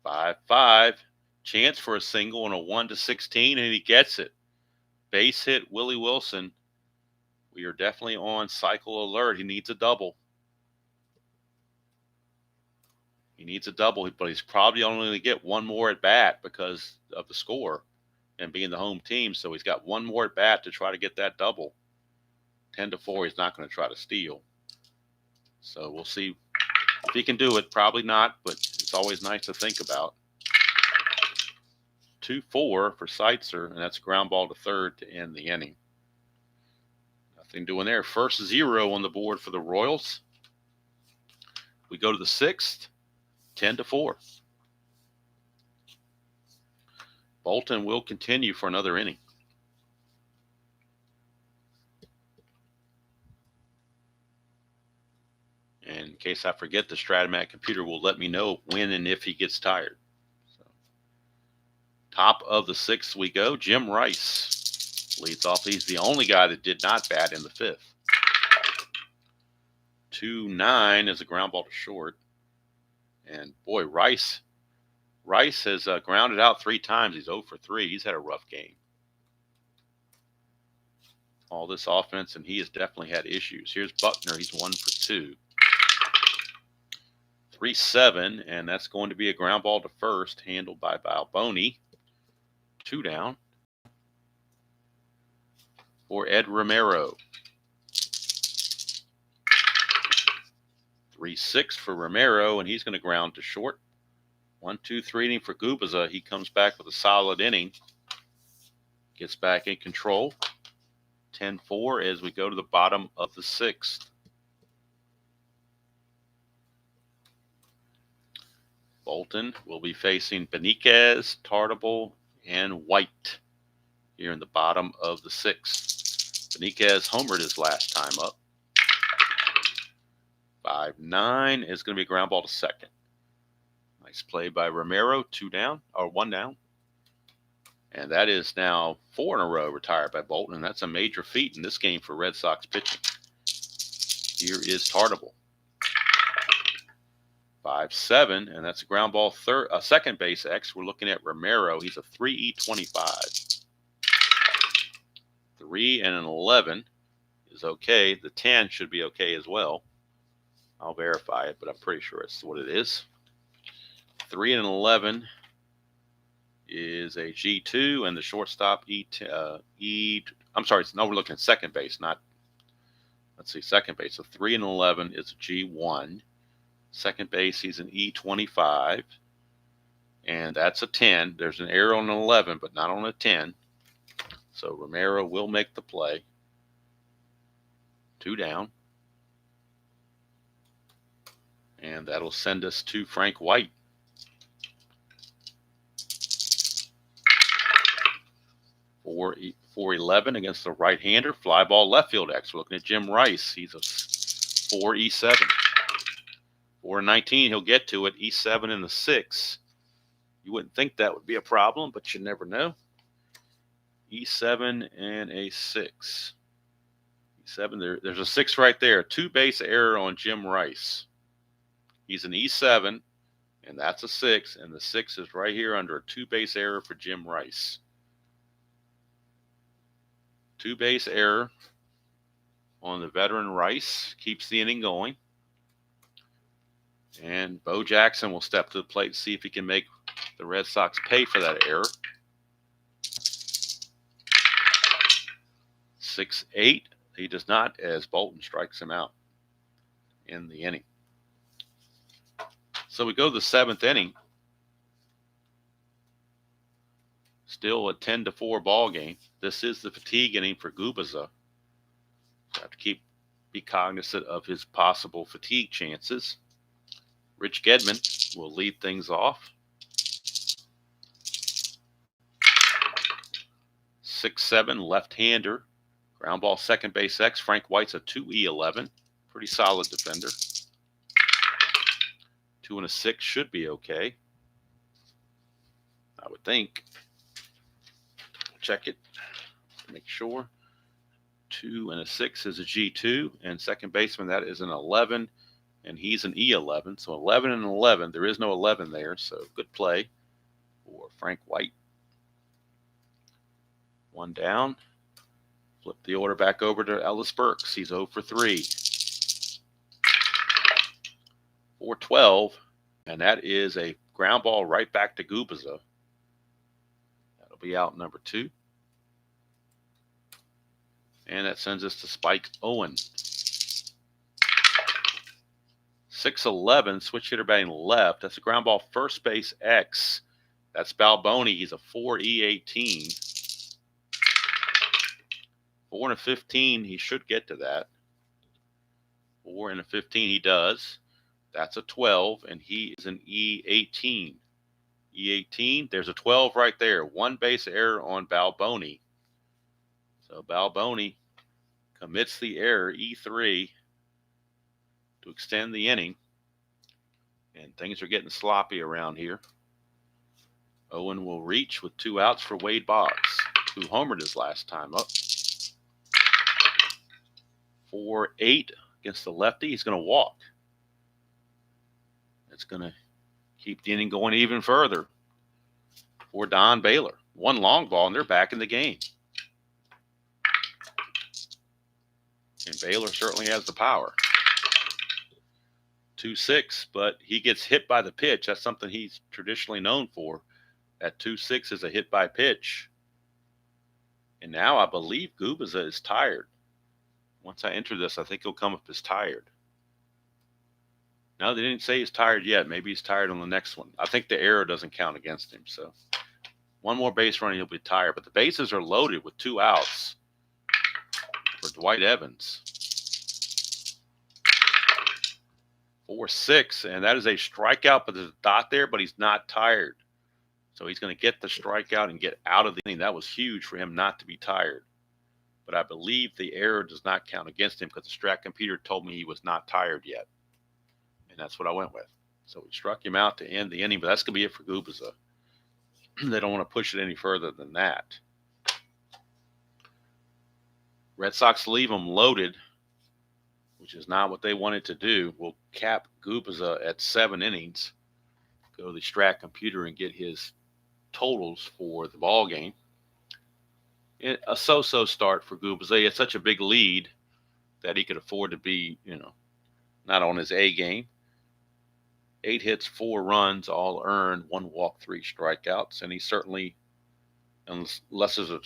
5-5. Chance for a single and a 1 to 16, and he gets it. Base hit Willie Wilson. We are definitely on cycle alert. He needs a double. He needs a double, but he's probably only going to get one more at bat because of the score and being the home team. So he's got one more at bat to try to get that double. 10-4, he's not going to try to steal. So we'll see if he can do it. Probably not, but it's always nice to think about. 2-4 for Seitzer, and that's a ground ball to third to end the inning. Nothing doing there. First 0 on the board for the Royals. We go to the 6th. 10-4. Bolton will continue for another inning. And in case I forget, the Strat-O-Matic computer will let me know when and if he gets tired. So, top of the 6th we go. Jim Rice leads off. He's the only guy that did not bat in the 5th. 2-9 is a ground ball to short. And boy, Rice has grounded out 3 times. He's 0 for 3. He's had a rough game. All this offense, and he has definitely had issues. Here's Buckner. He's 1 for 2. 3-7, and that's going to be a ground ball to first, handled by Balboni. 2 down for Ed Romero. 3-6 for Romero, and he's going to ground to short. 1-2-3 inning for Gubicza. He comes back with a solid inning. Gets back in control. 10-4 as we go to the bottom of the 6th. Bolton will be facing Beniquez, Tartable, and White here in the bottom of the 6th. Beniquez homered his last time up. 5-9 is going to be a ground ball to second. Nice play by Romero. 1 down. And that is now 4 in a row retired by Bolton. And that's a major feat in this game for Red Sox pitching. Here is Tartable. 5-7, and that's a ground ball second base X. We're looking at Romero. He's a 3.25. 3 and an 11 is okay. The 10 should be okay as well. I'll verify it, but I'm pretty sure it's what it is. 3 and an 11 is a G2, and the shortstop I'm sorry, no, we're looking at second base, not, let's see, second base. So 3 and 11 is a G1. Second base, he's an E25, and that's a 10. There's an error on an 11, but not on a 10. So Romero will make the play. 2 down. And that'll send us to Frank White. For 4-11 against the right-hander. Fly ball left field X. We're looking at Jim Rice. He's a 4-E7. 4-19, he'll get to it. E7 in the 6. You wouldn't think that would be a problem, but you never know. E7 and a 6. E7, there's a 6 right there. 2-base error on Jim Rice. He's an E7, and that's a 6, and the 6 is right here under a 2-base error for Jim Rice. 2-base error on the veteran Rice. Keeps the inning going. And Bo Jackson will step to the plate and see if he can make the Red Sox pay for that error. 6-8. He does not, as Bolton strikes him out in the inning. So we go to the 7th inning. Still a 10-4 ball game. This is the fatigue inning for Gubicza. So have to be cognizant of his possible fatigue chances. Rich Gedman will lead things off. 6'7", left-hander. Ground ball, second base X. Frank White's a 2E11. Pretty solid defender. 2 and a 6 should be okay, I would think. Check it to make sure. 2 and a 6 is a G2, and second baseman, that is an 11, and he's an E11. So 11 and 11. There is no 11 there, so good play for Frank White. One down. Flip the order back over to Ellis Burks. He's 0 for 3. 4-12, and that is a ground ball right back to Gubicza. That'll be out number 2. And that sends us to Spike Owen. 6'11", switch hitter batting left. That's a ground ball, first base X. That's Balboni. He's a 4E18. 4 and a 15, he should get to that. 4 and a 15, he does. That's a 12, and he is an E18. E18, there's a 12 right there. One base error on Balboni. So Balboni commits the error, E3, to extend the inning. And things are getting sloppy around here. Owen will reach with 2 outs for Wade Boggs, who homered his last time up. 4-8 against the lefty. He's going to walk. It's going to keep the inning going even further for Don Baylor. One long ball, and they're back in the game. And Baylor certainly has the power. 2-6, but he gets hit by the pitch. That's something he's traditionally known for. That 2-6 is a hit by pitch. And now I believe Gubicza is tired. Once I enter this, I think he'll come up as tired. No, they didn't say he's tired yet. Maybe he's tired on the next one. I think the error doesn't count against him. So one more base run, he'll be tired. But the bases are loaded with 2 outs for Dwight Evans. 4-6, and that is a strikeout, but there's a dot there, but he's not tired. So he's going to get the strikeout and get out of the inning. That was huge for him not to be tired. But I believe the error does not count against him because the Strat computer told me he was not tired yet. And that's what I went with. So we struck him out to end the inning, but that's going to be it for Gubicza. They don't want to push it any further than that. Red Sox leave them loaded, which is not what they wanted to do. We'll cap Gubicza at 7 innings. Go to the Strat computer and get his totals for the ball game. A so-so start for Gubicza. He had such a big lead that he could afford to be, not on his A game. 8 hits, 4 runs, all earned, 1 walk, 3 strikeouts. And he certainly, unless there's a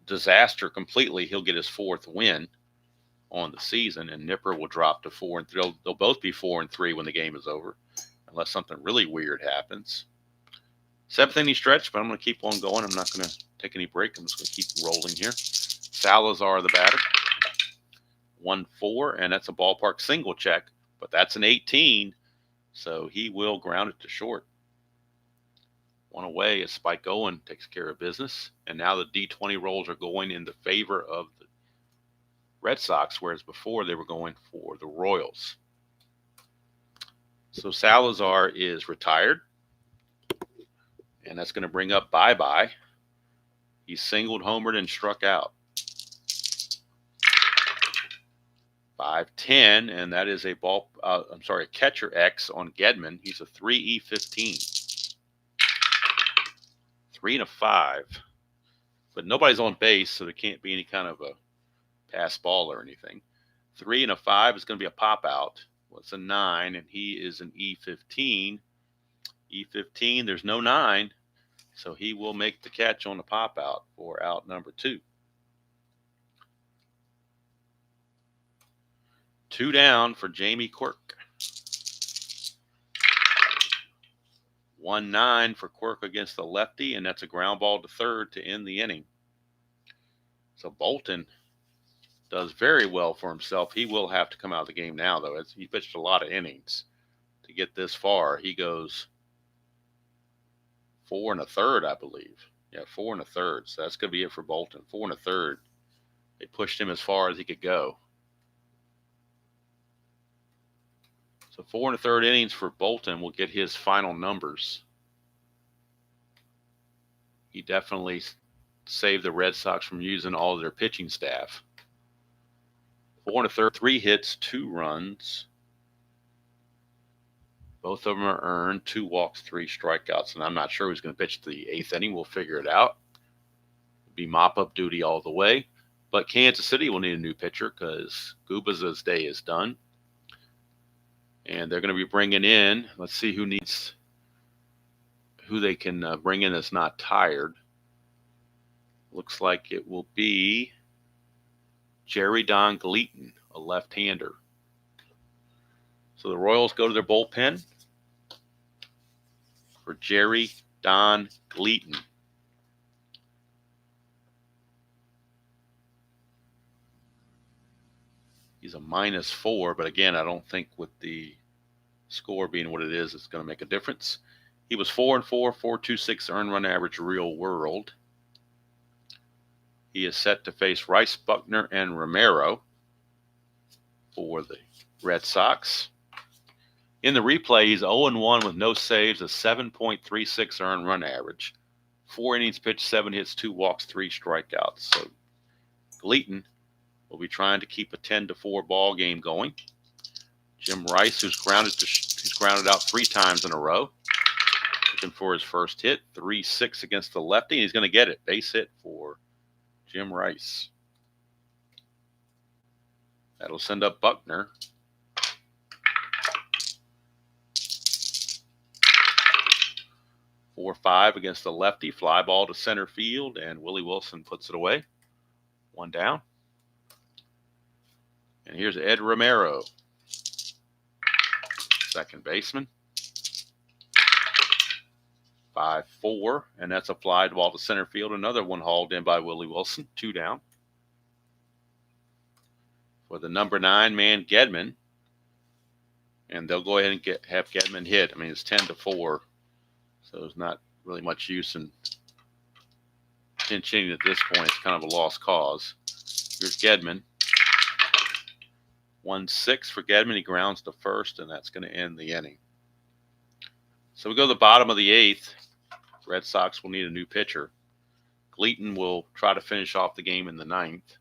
disaster completely, he'll get his 4th win on the season. And Nipper will drop to 4 and 3. They'll both be 4 and 3 when the game is over, unless something really weird happens. 7th inning stretch, but I'm going to keep on going. I'm not going to take any break. I'm just going to keep rolling here. Salazar, the batter. 1-4, and that's a ballpark single check, but that's an 18, so he will ground it to short. 1 away as Spike Owen takes care of business, and now the D20 rolls are going in the favor of the Red Sox, whereas before they were going for the Royals. So Salazar is retired, and that's going to bring up Bye-Bye. He singled, homered, and struck out. 5-10, and that is a catcher X on Gedman. He's a 3E15. 3 and a 5. But nobody's on base, so there can't be any kind of a pass ball or anything. 3 and a 5 is going to be a pop out. Well, it's a 9, and he is an E15. E15, there's no 9, so he will make the catch on the pop out for out number 2. 2 down for Jamie Quirk. 1-9 for Quirk against the lefty, and that's a ground ball to third to end the inning. So Bolton does very well for himself. He will have to come out of the game now, though. He pitched a lot of innings to get this far. He goes 4 1/3, I believe. Yeah, 4 1/3. So that's going to be it for Bolton. 4 1/3. They pushed him as far as he could go. So 4 1/3 innings for Bolton will get his final numbers. He definitely saved the Red Sox from using all of their pitching staff. 4 1/3, 3 hits, 2 runs. Both of them are earned, 2 walks, 3 strikeouts, and I'm not sure who's going to pitch the 8th inning. We'll figure it out. It'll be mop-up duty all the way. But Kansas City will need a new pitcher because Gubicza's day is done. And they're going to be bringing in, let's see who they can bring in that's not tired. Looks like it will be Jerry Don Gleaton, a left-hander. So the Royals go to their bullpen for Jerry Don Gleaton. He's a -4, but again, I don't think with the score being what it is, it's going to make a difference. He was 4-4, 4.26 earned run average real world. He is set to face Rice, Buckner, and Romero for the Red Sox. In the replay, he's 0-1 with no saves, a 7.36 earned run average. 4 innings pitched, 7 hits, 2 walks, 3 strikeouts. So Gleaton will be trying to keep a 10-4 ball game going. Jim Rice, who's grounded out 3 times in a row, looking for his first hit. 3-6 against the lefty, and he's going to get it. Base hit for Jim Rice. That'll send up Buckner. Four 5 against the lefty. Fly ball to center field, and Willie Wilson puts it away. 1 down. And here's Ed Romero, second baseman. 5-4, and that's a fly ball to center field. Another one hauled in by Willie Wilson. 2 down. For the number 9 man, Gedman. And they'll go ahead and have Gedman hit. I mean, it's 10-4, so there's not really much use in pinch hitting at this point. It's kind of a lost cause. Here's Gedman. 1-6 for Gedman. He grounds to first, and that's going to end the inning. So we go to the bottom of the 8th. Red Sox will need a new pitcher. Gleaton will try to finish off the game in the 9th.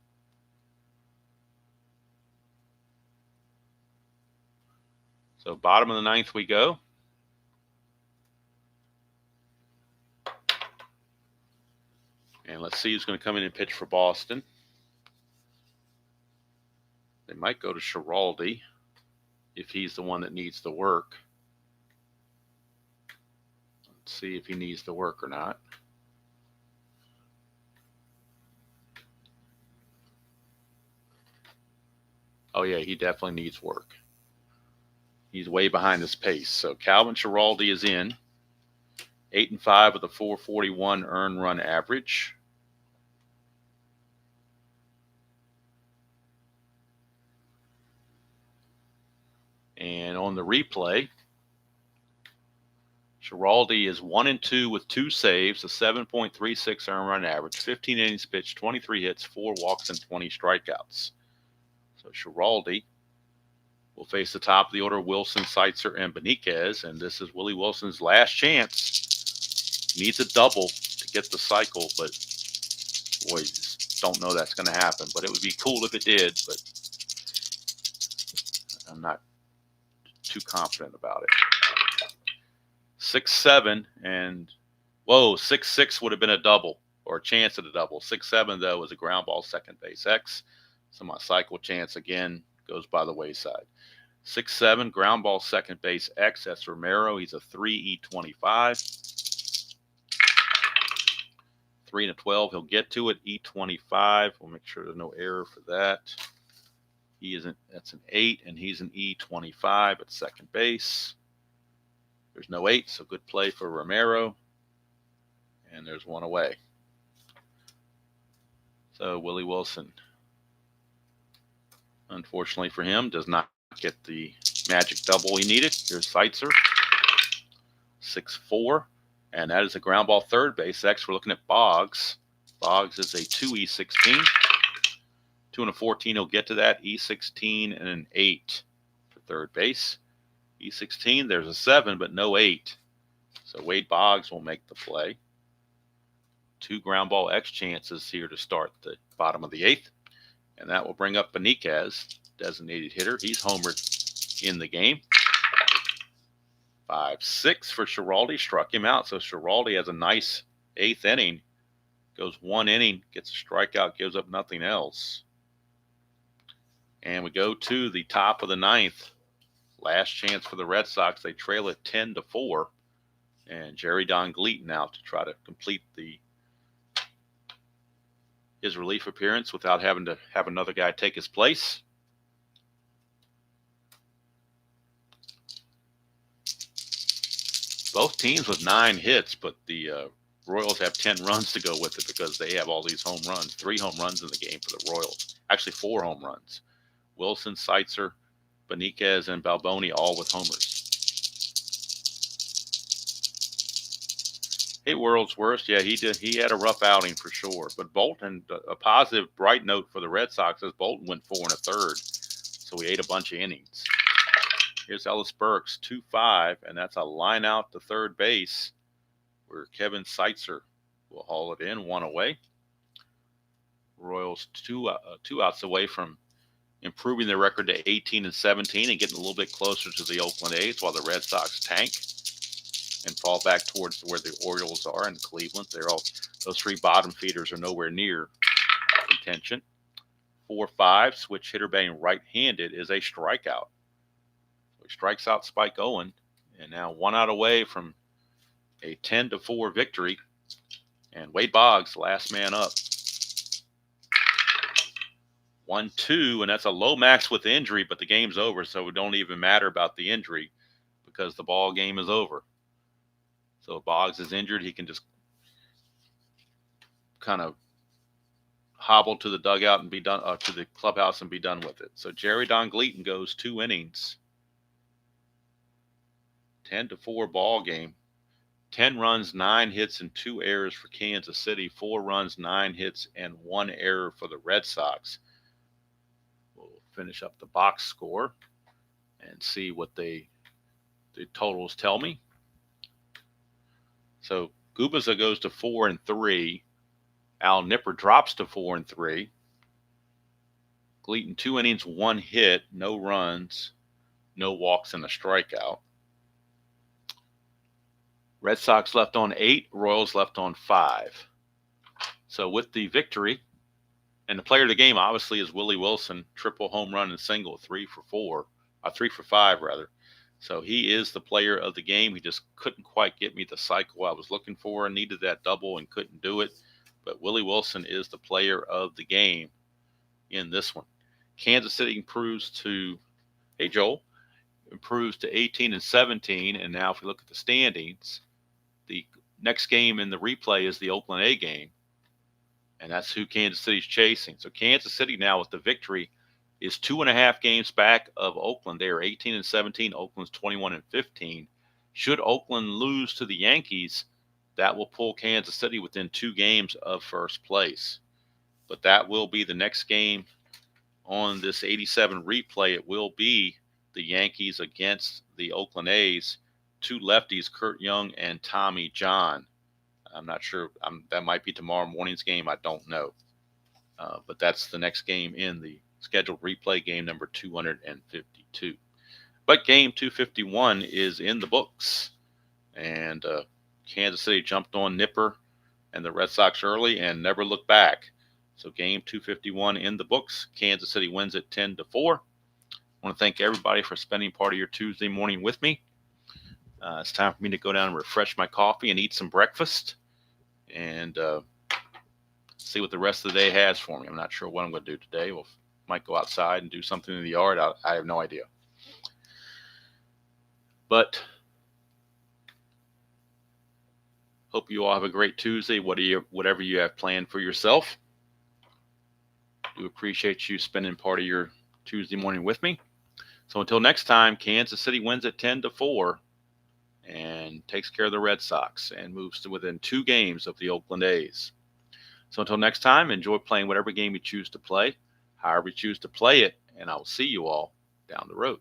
So bottom of the 9th we go. And let's see who's going to come in and pitch for Boston. They might go to Schiraldi if he's the one that needs the work. Let's see if he needs the work or not. Oh, yeah, he definitely needs work. He's way behind his pace. So Calvin Schiraldi is in. 8-5 with a 4.41 earned run average. And on the replay, Schiraldi is 1-2 with 2 saves, a 7.36 earned run average, 15 innings pitched, 23 hits, 4 walks, and 20 strikeouts. So Schiraldi will face the top of the order, Wilson, Seitzer, and Beniquez, and this is Willie Wilson's last chance. Needs a double to get the cycle, but boy, you just don't know that's going to happen. But it would be cool if it did, but I'm not too confident about it. 6-7, and whoa, 6-6 would have been a double, or a chance at a double. 6-7, though, was a ground ball second base X. So my cycle chance again goes by the wayside. 6-7, ground ball second base X. That's Romero. He's a 3 E25. 3-12. He'll get to it. E25. We'll make sure there's no error for that. He isn't. That's an 8, and he's an E25 at second base. There's no 8, so good play for Romero. And there's one away. So Willie Wilson, unfortunately for him, does not get the magic double he needed. Here's Seitzer. 6-4. And that is a ground ball third base. Next, we're looking at Boggs. Boggs is a 2E16. 2 and a 14, he'll get to that. E16 and an 8 for third base. E16, there's a 7, but no 8. So Wade Boggs will make the play. 2 ground ball X chances here to start the bottom of the 8th. And that will bring up Beniquez, designated hitter. He's homered in the game. 5-6 for Schiraldi, struck him out. So Schiraldi has a nice 8th inning. Goes 1 inning, gets a strikeout, gives up nothing else. And we go to the top of the 9th. Last chance for the Red Sox. They trail it 10-4. And Jerry Don Gleaton out to try to complete his relief appearance without having to have another guy take his place. Both teams with 9 hits, but the Royals have 10 runs to go with it because they have all these home runs. 3 home runs in the game for the Royals. Actually, 4 home runs. Wilson, Seitzer, Beniquez, and Balboni all with homers. Hey, world's worst. Yeah, he did. He had a rough outing for sure. But Bolton, a positive, bright note for the Red Sox is Bolton went 4 1/3. So he ate a bunch of innings. Here's Ellis Burks, 2-5, and that's a line out to third base where Kevin Seitzer will haul it in, 1 away. Royals two outs away from improving their record to 18 and 17 and getting a little bit closer to the Oakland A's while the Red Sox tank and fall back towards where the Orioles are in Cleveland. Those 3 bottom feeders are nowhere near contention. 4-5, switch hitter being right-handed is a strikeout. So he strikes out Spike Owen, and now 1 out away from a 10-4 victory. And Wade Boggs, last man up. 1-2, and that's a low max with injury, but the game's over, so it don't even matter about the injury because the ball game is over. So if Boggs is injured, he can just kind of hobble to the dugout and be done, to the clubhouse and be done with it. So Jerry Don Gleaton goes 2 innings. 10-4 ball game. 10 runs, 9 hits, and 2 errors for Kansas City. 4 runs, 9 hits, and 1 error for the Red Sox. We'll finish up the box score and see what the totals tell me. So Gubicza goes to 4-3. Al Nipper drops to 4-3. Gleaton 2 innings, 1 hit, no runs, no walks, and a strikeout. Red Sox left on 8, Royals left on 5. So with the victory, and the player of the game obviously is Willie Wilson, triple home run and single, 3 for 5 rather. So he is the player of the game. He just couldn't quite get me the cycle I was looking for and needed that double and couldn't do it. But Willie Wilson is the player of the game in this one. Kansas City improves to, hey Joel, improves to 18 and 17. And now if we look at the standings, the next game in the replay is the Oakland A game. And that's who Kansas City's chasing. So Kansas City now with the victory is 2.5 games back of Oakland. They are 18 and 17. Oakland's 21 and 15. Should Oakland lose to the Yankees, that will pull Kansas City within 2 games of first place. But that will be the next game on this 87 replay. It will be the Yankees against the Oakland A's. 2 lefties, Kurt Young and Tommy John. I'm not sure. That might be tomorrow morning's game. I don't know. But that's the next game in the scheduled replay, game number 252. But game 251 is in the books. And Kansas City jumped on Nipper and the Red Sox early and never looked back. So game 251 in the books. Kansas City wins it 10-4. I want to thank everybody for spending part of your Tuesday morning with me. It's time for me to go down and refresh my coffee and eat some breakfast and see what the rest of the day has for me. I'm not sure what I'm going to do today. We might go outside and do something in the yard. I have no idea. But hope you all have a great Tuesday, whatever you have planned for yourself. Do appreciate you spending part of your Tuesday morning with me. So until next time, Kansas City wins at 10-4. and takes care of the Red Sox and moves to within 2 games of the Oakland A's. So until next time, enjoy playing whatever game you choose to play, however you choose to play it, and I will see you all down the road.